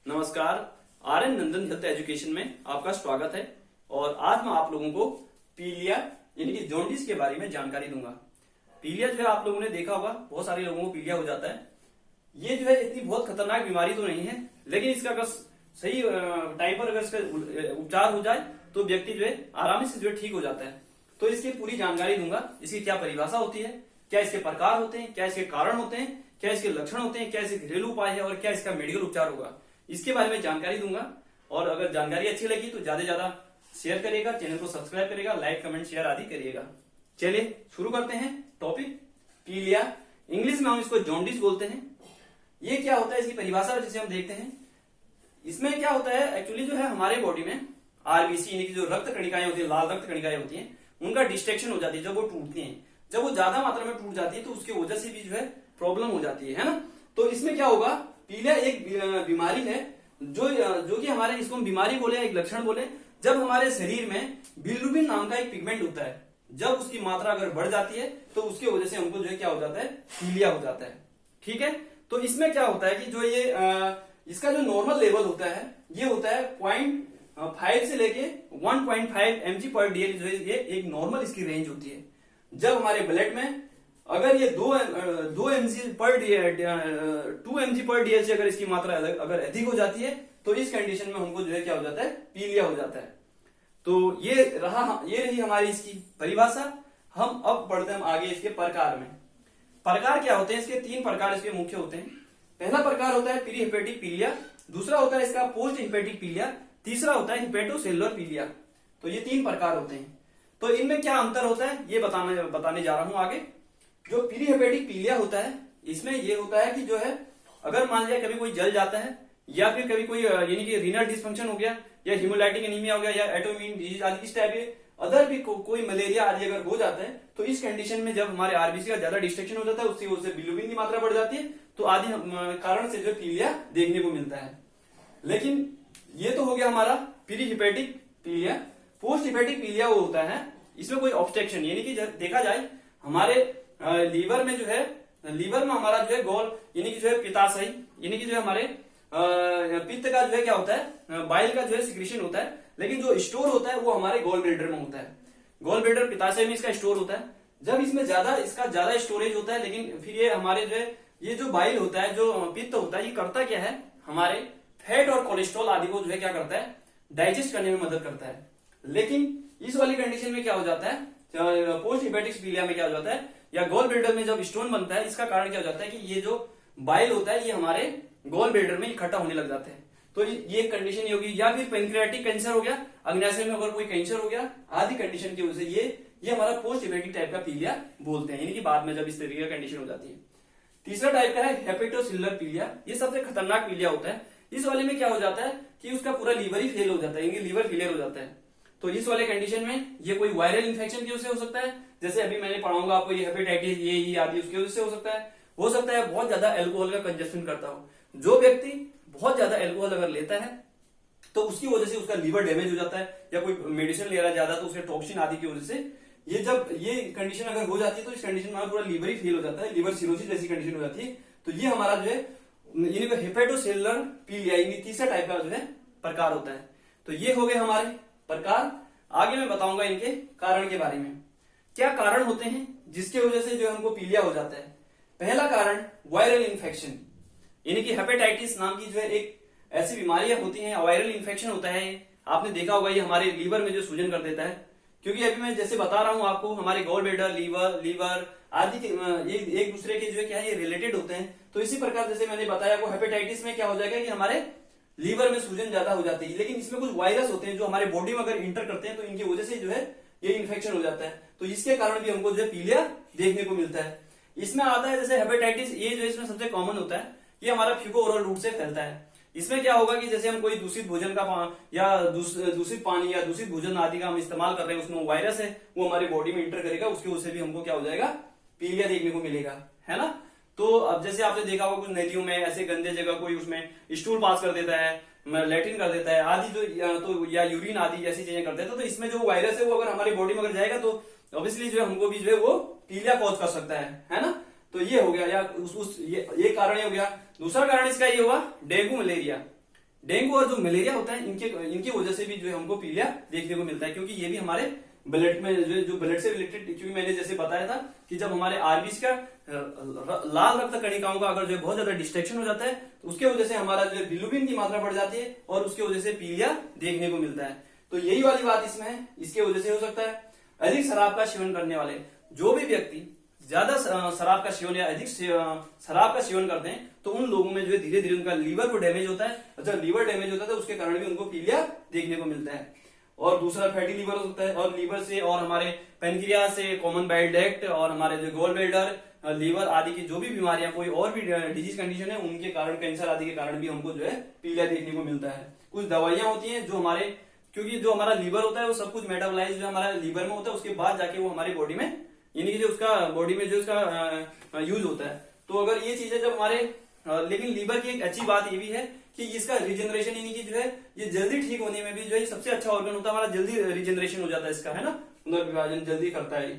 नमस्कार। R N Nandan health education में आपका स्वागत है। और आज मैं आप लोगों को पीलिया यानी कि जॉन्डिस के बारे में जानकारी दूंगा। पीलिया जो है आप लोगों ने देखा होगा, बहुत सारे लोगों को पीलिया हो जाता है। ये जो है इतनी बहुत खतरनाक बीमारी तो नहीं है, लेकिन इसका अगर सही टाइम पर अगर इसका उपचार हो जाए तो व्यक्ति जो है आराम से जो है ठीक हो जाता है। तो इसकी पूरी जानकारी दूंगा। इसकी क्या परिभाषा होती है, क्या इसके प्रकार होते हैं, क्या इसके कारण होते हैं, क्या इसके लक्षण होते हैं, क्या इसके घरेलू उपाय है और क्या इसका मेडिकल उपचार होगा, इसके बारे में जानकारी दूंगा। और अगर जानकारी अच्छी लगी तो ज्यादा से ज्यादा शेयर करिएगा, चैनल को सब्सक्राइब करिएगा, लाइक कमेंट शेयर आदि करिएगा। चलिए शुरू करते हैं टॉपिक। पीलिया, इंग्लिश में हम इसको जॉन्डिस बोलते हैं। ये क्या होता है, इसकी परिभाषा जिसे हम देखते हैं। इसमें क्या होता है, एक्चुअली जो है हमारे बॉडी में आरबीसी यानी कि जो रक्त कणिकाएं होती है, लाल रक्त कणिकाएं होती हैं, उनका डिस्ट्रक्शन हो जाती है। जब वो टूटती हैं, जब वो ज्यादा मात्रा में टूट जाती है तो उसकी वजह से भी जो है प्रॉब्लम हो जाती है ना। तो इसमें क्या होगा, पीलिया एक बीमारी है जो कि हमारे, इसको हम बीमारी बोले, एक लक्षण बोले, जब हमारे शरीर में बिलिरुबिन नाम का एक पिगमेंट होता है, जब उसकी मात्रा अगर बढ़ जाती है तो उसकी वजह से हमको जो है क्या हो जाता है, पीलिया हो जाता है। ठीक है। तो इसमें क्या होता है कि जो ये इसका जो नॉर्मल लेवल होता है, ये होता है 0.5 से लेके 1.5 mg पर डीएल, जो है ये एक नॉर्मल इसकी रेंज होती है। जब हमारे ब्लड में अगर ये 2 mg पर 2 mg पर डीएल से अगर इसकी मात्रा अगर अधिक हो जाती है तो इस कंडीशन में हमको जो है क्या हो जाता है, पीलिया हो जाता है। तो ये रही हमारी इसकी परिभाषा। हम अब पढ़ते हैं आगे इसके प्रकार में। प्रकार क्या होते हैं, इसके 3 प्रकार इसके मुख्य होते हैं। पहला प्रकार होता है प्री हेपेटिक पीलिया, दूसरा होता है इसका पोस्ट हेपेटिक पीलिया, तीसरा होता है हेपेटोसेलुलर पीलिया। तो ये 3 प्रकार होते हैं। तो इनमें क्या अंतर होता है ये बताने जा रहा हूं आगे। जो प्री हेपेटिक पीलिया होता है, इसमें ये होता है कि जो है अगर मान लिया कभी कोई जल जाता है या फिर कभी कोई यानी कि रीनल डिसफंक्शन हो गया या हिमोलाइटिक एनीमिया हो गया या एटोइम्यून डिजीज आदि इस टाइप के अदर भी कोई मलेरिया आदि अगर हो जाता है, तो इस कंडीशन में जब हमारे आरबीसी का ज्यादा डिस्ट्रक्शन हो जाता है, उसकी वजह से बिलिरुबिन की मात्रा बढ़ जाती है, तो आदि कारण से जो पीलिया देखने को मिलता है। लेकिन ये तो हो गया हमारा प्री हेपेटिक पीलिया। पोस्ट हेपेटिक पीलिया वो होता है, इसमें कोई ऑब्स्ट्रक्शन यानी कि देखा जाए हमारे लीवर में जो है, लीवर में हमारा जो है गोल यानी कि जो है पित्ताशय यानी कि जो है हमारे पित्त का जो है क्या होता है, बाइल का जो है सिक्रीशन होता है, लेकिन जो स्टोर होता है वो हमारे गोल ब्लैडर में होता है। गोल ब्लैडर पित्ताशय में इसका स्टोर होता है। जब इसमें इसका ज्यादा स्टोरेज होता है, लेकिन फिर ये हमारे जो है ये जो बाइल होता है, जो पित्त होता है, ये करता क्या है, हमारे फैट और कोलेस्ट्रॉल आदि को जो है क्या करता है, डाइजेस्ट करने में मदद करता है। लेकिन इस वाली कंडीशन में क्या हो जाता है, पोस्ट हेपेटिक पीलिया में क्या हो जाता है, या गोल ब्लैडर में जब स्टोन बनता है, इसका कारण क्या हो जाता है कि ये जो बाइल होता है ये हमारे गोल ब्लैडर में इकट्ठा होने लग जाते हैं। तो ये कंडीशन ये होगी। या फिर पेनक्रियाटिक कैंसर हो गया, अग्नाशय में अगर कोई कैंसर हो गया आदि कंडीशन की वजह से ये हमारा पोस्ट हेपेटिक टाइप का पीलिया बोलते हैं, यानी कि बाद में जब इस तरीके का कंडीशन हो जाती है। तीसरा टाइप का है हेपेटोसेलुलर पीलिया। ये सबसे खतरनाक पीलिया होता है। इस वाले में क्या हो जाता है कि उसका पूरा लीवर ही फेल हो जाता है, यानी लीवर फेलियर हो जाता है। तो इस वाले कंडीशन में ये कोई वायरल इंफेक्शन की वजह से हो सकता है, जैसे अभी मैंने पढ़ाऊंगा आपको, ये हेपेटाइटिस ये आदि उसकी वजह से हो सकता है। हो सकता है बहुत ज्यादा अल्कोहल का कंजप्शन करता हो। जो व्यक्ति बहुत ज्यादा अल्कोहल अगर लेता है तो उसकी वजह से उसका लीवर डैमेज हो जाता है, या कोई मेडिसिन ले रहा है ज्यादा तो उसके टॉक्सिन आदि की वजह से जब ये कंडीशन अगर हो जाती है तो इस कंडीशन में हमारा पूरा लीवर ही फेल हो जाता है, लीवर सिरोसिस जैसी कंडीशन हो जाती है। तो ये हमारा जो है हेपेटोसेलुलर पीलिया यानी तीसरा टाइप का जो है प्रकार होता है। तो ये हो गए हमारे प्रकार। आगे मैं बताऊंगा इनके कारण के बारे में। क्या कारण होते हैं जिसके वजह से जो हमको पीलिया हो जाता है। पहला कारण वायरल इन्फेक्शन, यानी कि हेपेटाइटिस नाम की जो है एक ऐसी बीमारियां होती हैं, वायरल इन्फेक्शन होता है। आपने देखा होगा ये हमारे लीवर में जो सूजन कर देता है, क्योंकि अभी मैं जैसे बता रहा हूं आपको, हमारे गोल ब्लैडर, लीवर आदि के ये एक दूसरे के जो है क्या है, ये रिलेटेड होते हैं। तो इसी प्रकार जैसे मैंने बताया वो हेपेटाइटिस में क्या हो जाएगा कि हमारे लीवर में सूजन ज्यादा हो जाती है, लेकिन इसमें कुछ वायरस होते हैं जो हमारे बॉडी में अगर इंटर करते हैं तो इनकी वजह से जो है ये इन्फेक्शन हो जाता है। तो इसके कारण भी हमको जो है पीलिया देखने को मिलता है। इसमें आता है जैसे हेपेटाइटिस ए, जो इसमें सबसे कॉमन होता है, ये हमारा फीको ओरल रूट से फैलता है। इसमें क्या होगा कि जैसे हम कोई दूषित भोजन का या दूषित पानी या दूषित भोजन आदि का हम इस्तेमाल कर रहे हैं, उसमें वायरस है, वो हमारी बॉडी में इंटर करेगा, उसकी वजह से भी हमको क्या हो जाएगा, पीलिया देखने को मिलेगा, है ना। तो अब जैसे आपने देखा होगा कुछ नदियों में ऐसे गंदे जगह कोई उसमें स्टूल पास कर देता है, लैट्रिन कर देता है आदि, जो या यूरिन आदि ऐसी चीजें कर देता है, तो इसमें जो वायरस है वो अगर हमारी बॉडी में अगर जाएगा तो ऑब्वियसली जो है हमको भी जो है वो पीलिया कॉज कर सकता है ना। तो ये हो गया, या ये कारण हो गया। दूसरा कारण इसका ये हुआ डेंगू मलेरिया। डेंगू और जो मलेरिया होता है इनकी वजह से भी जो है हमको पीलिया देखने को मिलता है, क्योंकि ये भी हमारे ब्लड में जो ब्लड से रिलेटेड, क्योंकि मैंने जैसे बताया था कि जब हमारे आरबीसी का लाल रक्त कणिकाओं का अगर जो बहुत ज्यादा डिस्ट्रैक्शन हो जाता है तो उसके वजह से हमारा जो बिलिरुबिन की मात्रा बढ़ जाती है और उसकी वजह से पीलिया देखने को मिलता है। तो यही वाली बात इसमें है, इसके वजह से हो सकता है। अधिक शराब का सेवन करने वाले जो भी व्यक्ति ज्यादा शराब का सेवन या अधिक शराब का सेवन करते हैं तो उन लोगों में जो है धीरे धीरे उनका लीवर को डैमेज होता है। अच्छा, लीवर डैमेज होता है तो उसके कारण भी उनको पीलिया देखने को मिलता है। और दूसरा फैटी लीवर हो सकता है, और लीवर से और हमारे पेनक्रियास से, कॉमन बाइल डक्ट और हमारे जो गोल ब्लैडर, लीवर आदि की जो भी बीमारियां, कोई और भी डिजीज कंडीशन है उनके कारण, कैंसर आदि के कारण भी हमको जो है पीलिया देखने को मिलता है। कुछ दवाइयां होती हैं जो हमारे, क्योंकि जो हमारा लीवर होता है वो सब कुछ मेटाबोलाइज जो हमारा लीवर में होता है उसके बाद जाके वो हमारी बॉडी में, यानी कि जो उसका बॉडी में जो उसका यूज होता है। तो अगर ये चीजें जब हमारे, लेकिन लीवर की एक अच्छी बात ये भी है कि इसका रिजनरेशन, यानी कि जो है ये जल्दी ठीक होने में भी जो है सबसे अच्छा ऑर्गन होता है हमारा, जल्दी रिजनरेशन हो जाता है इसका, है ना, पुनर्विभाजन जल्दी करता है।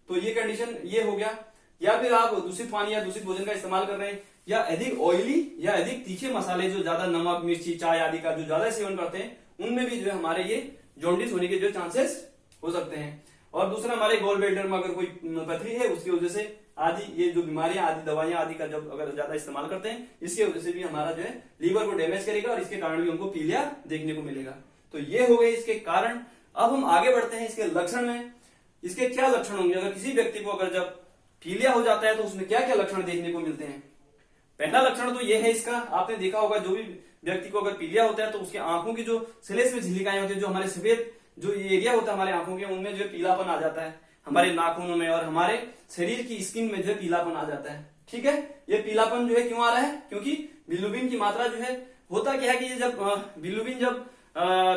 तो ये कंडीशन ये हो गया। या फिर आप दूषित पानी या दूषित भोजन का इस्तेमाल कर रहे हैं, या अधिक ऑयली या अधिक तीखे मसाले, जो ज्यादा नमक, मिर्ची, चाय आदि का जो ज्यादा सेवन करते हैं उनमें भी जो है हमारे ये जॉन्डिस होने के जो चांसेस हो सकते हैं। और दूसरा, हमारे गोल ब्लैडर में अगर कोई पथरी है उसकी वजह से आदि, ये जो बीमारियां आदि दवाइयां आदि का जब अगर ज्यादा इस्तेमाल करते हैं इसकी वजह से भी हमारा जो है लीवर को डैमेज करेगा और इसके कारण भी हमको पीलिया देखने को मिलेगा। तो ये हो गए इसके कारण। अब हम आगे बढ़ते हैं इसके लक्षण में। इसके क्या लक्षण होंगे अगर किसी व्यक्ति को अगर जब पीलिया हो जाता है तो उसमें क्या क्या लक्षण देखने को मिलते हैं। पहला लक्षण तो ये है इसका, आपने देखा होगा जो भी व्यक्ति को अगर पीलिया होता है तो उसके आंखों की जो सिलेस में झिल्लिकाएं होती है, जो हमारे सफेद जो एरिया होता है हमारे आंखों के, उनमें जो पीलापन आ जाता है, हमारे नाखूनों में और हमारे शरीर की स्किन में जो पीलापन आ जाता है। ठीक है, ये पीलापन जो है क्यों आ रहा है, क्योंकि बिलिरुबिन की मात्रा जो है, होता क्या है कि जब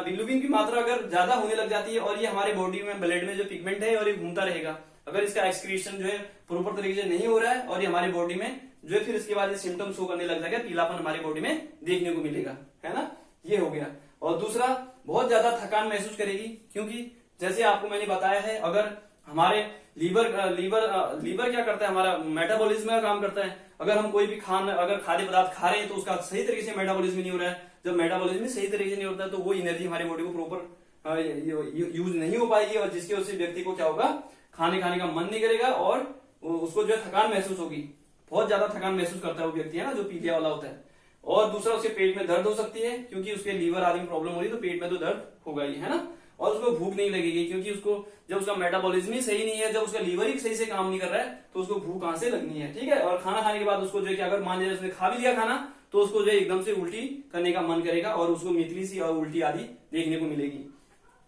बिलिरुबिन की मात्रा अगर ज्यादा होने लग जाती है और ये हमारे बॉडी में ब्लड में जो पिगमेंट है और ये घूमता रहेगा, अगर इसका एक्सक्रीशन जो है प्रॉपर तरीके से नहीं हो रहा है और ये हमारे बॉडी में जो है फिर इसके बाद ये सिम्टम्स शो करने लग जाएगा, पीलापन हमारी बॉडी में देखने को मिलेगा, है ना, ये हो गया। और दूसरा, बहुत ज्यादा थकान महसूस करेगी, क्योंकि जैसे आपको मैंने बताया है अगर हमारे लीवर क्या करता है, हमारा मेटाबॉलिज्म का काम करता है। अगर हम कोई भी अगर खाद्य पदार्थ खा रहे हैं तो उसका सही तरीके से मेटाबॉलिज्म नहीं हो रहा है। जब मेटाबॉलिज्म सही तरीके से नहीं होता है तो वो एनर्जी हमारी बॉडी को प्रॉपर यूज नहीं हो पाएगी और जिसकी वजह से व्यक्ति को क्या होगा, खाने का मन नहीं करेगा और उसको जो है थकान महसूस होगी, बहुत ज्यादा थकान महसूस करता है वो व्यक्ति, है ना, जो पीलिया वाला होता है। और दूसरा, उसके पेट में दर्द हो सकती है, क्योंकि उसके लीवर आदि में प्रॉब्लम हो रही है तो पेट में तो दर्द होगा ही, है ना। और उसको भूख नहीं लगेगी, क्योंकि उसको जब उसका मेटाबॉलिज्म ही सही नहीं है, जब उसका लीवर ही सही से काम नहीं कर रहा है तो उसको भूख कहां से लगनी है। ठीक है, और खाना खाने के बाद उसको जो है कि अगर मान लीजिए उसने खा भी लिया खाना तो उसको जो है एकदम से उल्टी करने का मन करेगा और उसको मितली सी और उल्टी आदि देखने को मिलेगी।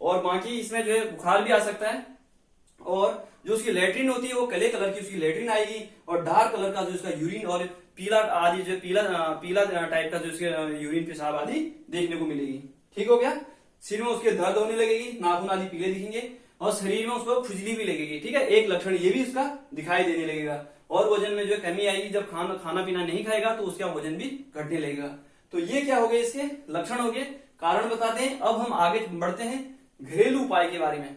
और बाकी इसमें जो है बुखार भी आ सकता है, और जो उसकी लेट्रिन होती है वो काले कलर की उसकी लेट्रिन आएगी, और डार्क कलर का जो उसका यूरिन और पीला आदि जो पीला टाइप का जो उसके यूरिन पेशाब आदि देखने को मिलेगी। ठीक हो गया। सिर में उसके दर्द होने लगेगी, नाखून आदि पीले दिखेंगे और शरीर में उसको खुजली भी लगेगी। ठीक है, एक लक्षण ये भी उसका दिखाई देने लगेगा। और वजन में जो कमी आएगी, जब खाना पीना नहीं खाएगा तो उसका वजन भी घटने लगेगा। तो ये क्या हो गए, इसके लक्षण हो गए, कारण बताते हैं। अब हम आगे बढ़ते हैं घरेलू उपाय के बारे में।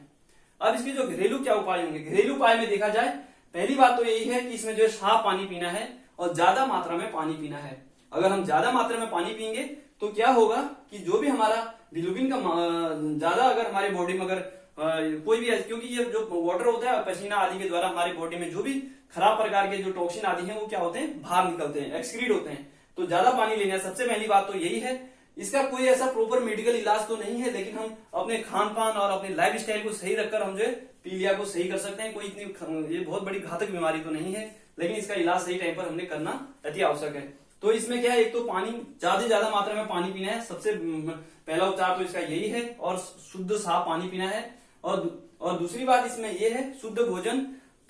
अब इसके जो घरेलू क्या उपाय होंगे, घरेलू उपाय में देखा जाए, पहली बात तो यही है कि इसमें जो है साफ पानी पीना है और ज्यादा मात्रा में पानी पीना है। अगर हम ज्यादा मात्रा में पानी पियेंगे तो क्या होगा कि जो भी हमारा बिलिरुबिन का ज्यादा अगर हमारे बॉडी में अगर कोई भी, क्योंकि ये जो वाटर होता है पसीना आदि के द्वारा हमारी बॉडी में जो भी खराब प्रकार के जो टॉक्सिन आदि हैं वो क्या होते हैं, बाहर निकलते हैं, एक्सक्रीट होते हैं। तो ज्यादा पानी लेना है, सबसे पहली बात तो यही है। इसका कोई ऐसा प्रॉपर मेडिकल इलाज तो नहीं है, लेकिन हम अपने खान पान और अपने लाइफ स्टाइल को सही रखकर हम जो है पीलिया को सही कर सकते हैं। कोई इतनी ये बहुत बड़ी घातक बीमारी तो नहीं है, लेकिन इसका इलाज सही टाइम पर हमने करना अति आवश्यक है। तो इसमें क्या है, एक तो पानी ज्यादा मात्रा में पानी पीना है, सबसे पहला उपचार तो इसका यही है, और शुद्ध साफ पानी पीना है। और दूसरी बात इसमें यह है, शुद्ध भोजन,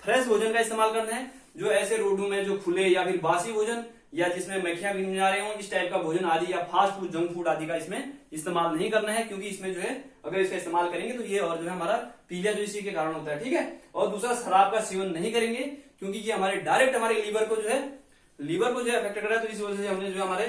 फ्रेश भोजन का इस्तेमाल करना है। जो ऐसे रोडों में जो खुले या फिर बासी भोजन या जिसमें मक्खियां भिन जा रहे हो, इस टाइप का भोजन आदि या फास्ट फूड, जंक फूड आदि का इसमें इस्तेमाल नहीं करना है, क्योंकि इसमें जो है अगर इसका इस्तेमाल करेंगे तो ये और जो है हमारा पीलिया जो इसी के कारण होता है। ठीक है, और दूसरा, शराब का सेवन नहीं करेंगे, क्योंकि ये हमारे डायरेक्ट हमारे लीवर को जो है अफेक्ट कर रहा है। तो इस वजह से हमने जो हमारे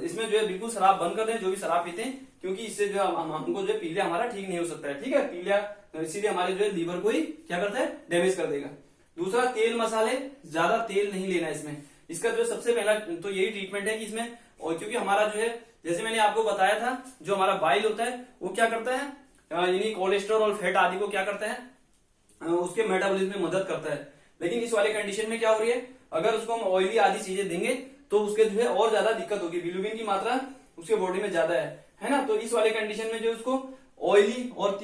इसमें जो है बिल्कुल शराब बंद कर दें, जो भी शराब पीते हैं, क्योंकि इससे जो हमको जो है पीलिया हमारा ठीक नहीं हो सकता है। ठीक है, पीलिया इसीलिए हमारे जो है लीवर को ही क्या करता है, डैमेज कर देगा। दूसरा, तेल मसाले, ज्यादा तेल नहीं लेना इसमें। इसका जो सबसे पहला तो यही ट्रीटमेंट है कि इसमें, और क्योंकि हमारा जो है जैसे मैंने आपको बताया था, जो हमारा बाइल होता है वो क्या करता है, यानी कोलेस्ट्रॉल और फैट आदि को क्या करता है, उसके मेटाबॉलिज्म में मदद करता है। लेकिन इस वाले कंडीशन में क्या हो रही है, अगर उसको हम ऑयली आदि चीजें देंगे तो उसके जो है और ज्यादा दिक्कत होगी, बिलिरुबिन की मात्रा उसके बॉडी में ज्यादा है ना। तो इस वाले कंडीशन में जो उसको ऑयली और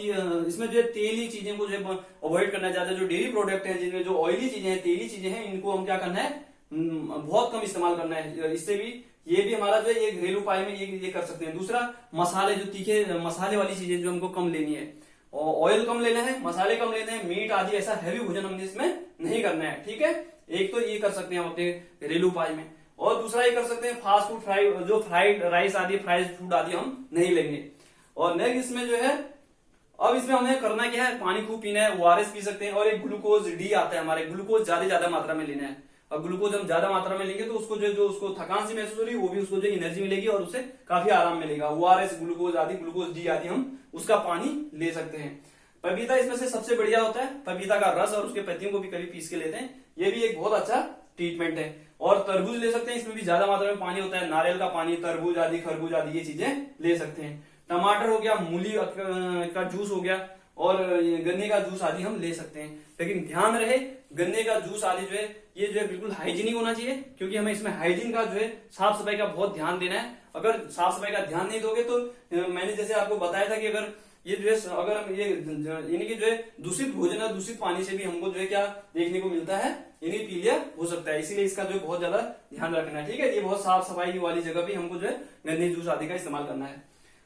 इसमें जो तेली चीजें को जो अवॉइड करना चाहते हैं, जो डेयरी प्रोडक्ट है जिनमें जो ऑयली चीजें हैं, तेली चीजें हैं, इनको हम क्या करना है, बहुत कम इस्तेमाल करना है। इससे भी ये भी हमारा जो है ये घरेलू उपाय में ये कर सकते हैं। दूसरा, मसाले, जो तीखे मसाले वाली चीजें जो हमको कम लेनी है, और ऑयल कम लेना है, मसाले कम लेने हैं, मीट आदि ऐसा हैवी भोजन हमने इसमें नहीं करना है, ठीक है। एक तो ये कर सकते हैं हम अपने घरेलू उपाय में, और दूसरा ये कर सकते हैं फास्ट फूड, फ्राइड राइस आदि, फ्राइड फूड आदि हम नहीं लेंगे। और नेक्स्ट इसमें जो है, अब इसमें हमें करना क्या है, पानी खूब पीना है, ओआरएस पी सकते हैं, और एक ग्लूकोज डी आता है हमारे, ग्लूकोज ज्यादा मात्रा में लेना है। और ग्लूकोज हम ज्यादा मात्रा में लेंगे तो उसको जो उसको थकान सी महसूस हो रही है, वो भी उसको जो एनर्जी मिलेगी और उससे काफी आराम मिलेगा। ओआरएस, ग्लूकोज आदि, ग्लूकोज डी आदि हम उसका पानी ले सकते हैं। पपीता इसमें से सबसे बढ़िया होता है, पपीता का रस और उसके पत्तियों को भी कभी पीस के लेते हैं, ये भी एक बहुत अच्छा ट्रीटमेंट है। और तरबूज ले सकते हैं, इसमें भी ज्यादा मात्रा में पानी होता है, नारियल का पानी, तरबूज आदि, खरबूज आदि ये चीजें ले सकते हैं। टमाटर हो गया, मूली का जूस हो गया, और गन्ने का जूस आदि हम ले सकते हैं। लेकिन ध्यान रहे, गन्ने का जूस आदि जो है ये जो है बिल्कुल हाइजीनिक होना चाहिए, क्योंकि हमें इसमें हाइजीन का जो है, साफ सफाई का बहुत ध्यान देना है। अगर साफ सफाई का ध्यान नहीं दोगे तो मैंने जैसे आपको बताया था कि अगर ये जो है, अगर ये यानी कि जो है दूषित भोजन और दूषित पानी से भी हमको जो है क्या देखने को मिलता है, यानी पीलिया हो सकता है। इसीलिए इसका जो है बहुत ज्यादा ध्यान रखना है, ठीक है। ये बहुत साफ सफाई वाली जगह भी हमको जो है गन्ने जूस आदि का इस्तेमाल करना है।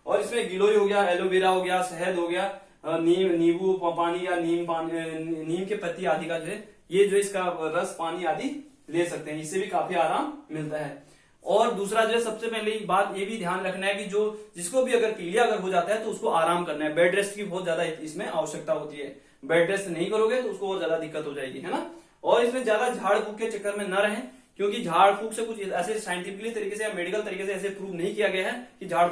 और इसमें गिलोय हो गया, एलोवेरा हो गया, शहद हो गया, नींबू पानी या नीम के पत्ती आदि का जो है ये जो इसका रस पानी आदि ले सकते हैं, इससे भी काफी आराम मिलता है। और दूसरा जो है, सबसे पहले बात ये भी ध्यान रखना है कि जो जिसको भी अगर पीलिया अगर हो जाता है तो उसको आराम करना है, बेड रेस्ट की बहुत ज्यादा इसमें आवश्यकता होती है। बेड रेस्ट नहीं करोगे तो उसको और ज्यादा दिक्कत हो जाएगी, है ना। और इसमें ज्यादा झाड़ फूक के चक्कर में न रहें, क्योंकि झाड़ फूक से कुछ ऐसे साइंटिफिकली तरीके से या मेडिकल तरीके से ऐसे प्रूव नहीं किया गया है कि झाड़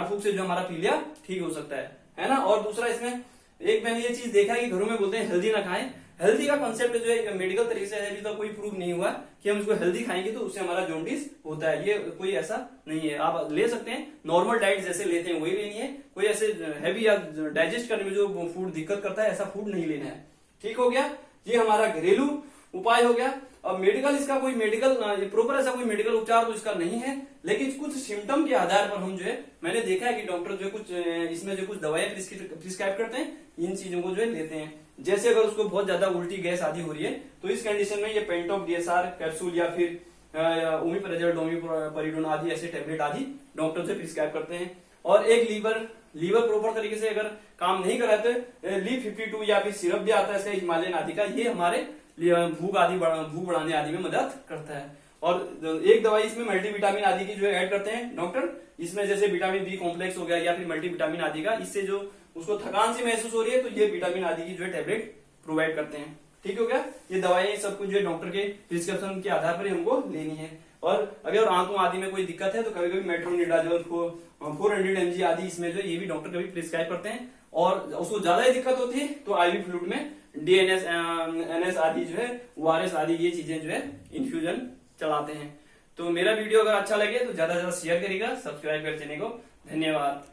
फूक से जो हमारा पीलिया ठीक हो सकता है ना। और दूसरा, इसमें एक मैंने ये चीज देखा है कि घरों में बोलते हैं हेल्दी ना खाएं। हेल्दी का कंसेप्ट जो है मेडिकल तरीके से अभी तक कोई प्रूव नहीं हुआ कि हम इसको हेल्दी खाएंगे तो उससे हमारा जॉन्डिस होता है, ये कोई ऐसा नहीं है। आप ले सकते हैं, नॉर्मल डाइट जैसे लेते हैं वही लेनी है, कोई ऐसे हैवी या डाइजेस्ट करने में जो फूड दिक्कत करता है ऐसा फूड नहीं लेना है, ठीक हो गया। ये हमारा घरेलू उपाय हो गया। अब मेडिकल, इसका कोई मेडिकल प्रॉपर ऐसा कोई मेडिकल उपचार तो इसका नहीं है, लेकिन कुछ सिम्टम के आधार पर हम जो है, मैंने देखा है कि डॉक्टर जो है कुछ इसमें जो कुछ दवाएं प्रिस्क्राइब करते हैं, इन चीजों को जो है लेते हैं। जैसे अगर उसको बहुत ज्यादा उल्टी गैस आदि हो रही है तो इस कंडीशन में ये पेंटॉप डीएसआर कैप्सूल या फिर ओमिप्रेजोल, डोमिपरिडोन आदि ऐसे टैबलेट आदि डॉक्टर से प्रिस्क्राइब करते हैं। और एक लीवर प्रॉपर तरीके से अगर काम नहीं कर रहा तो ली-52 या फिर सिरप भी आता है इसका, हिमालयन आदि का, ये हमारे भूख बढ़ाने आदि में मदद करता है। और एक दवाई इसमें मल्टीविटामिन आदि की जो है ऐड करते हैं डॉक्टर, इसमें जैसे विटामिन बी कॉम्प्लेक्स हो गया या फिर मल्टीविटामिन आदि का, इससे जो उसको थकान सी महसूस हो रही है तो ये विटामिन आदि की जो है टैबलेट प्रोवाइड करते हैं, ठीक हो गया। ये दवाएं सब कुछ जो है डॉक्टर के प्रिस्क्रिप्शन के आधार पर हमको लेनी है। और अगर आंतों आदि में कोई दिक्कत है तो कभी कभी मेट्रोनिडाजोल 400 mg आदि इसमें जो ये भी डॉक्टर कभी प्रिस्क्राइब करते हैं। और उसको ज्यादा ही दिक्कत होती है तो आईवी फ्लूइड में डीएनएस एनएस आदि जो है, ओआरएस आदि ये चीजें जो है इन्फ्यूजन चलाते हैं। तो मेरा वीडियो अगर अच्छा लगे तो ज्यादा से ज्यादा शेयर करिएगा, सब्सक्राइब कर चैनल को। धन्यवाद।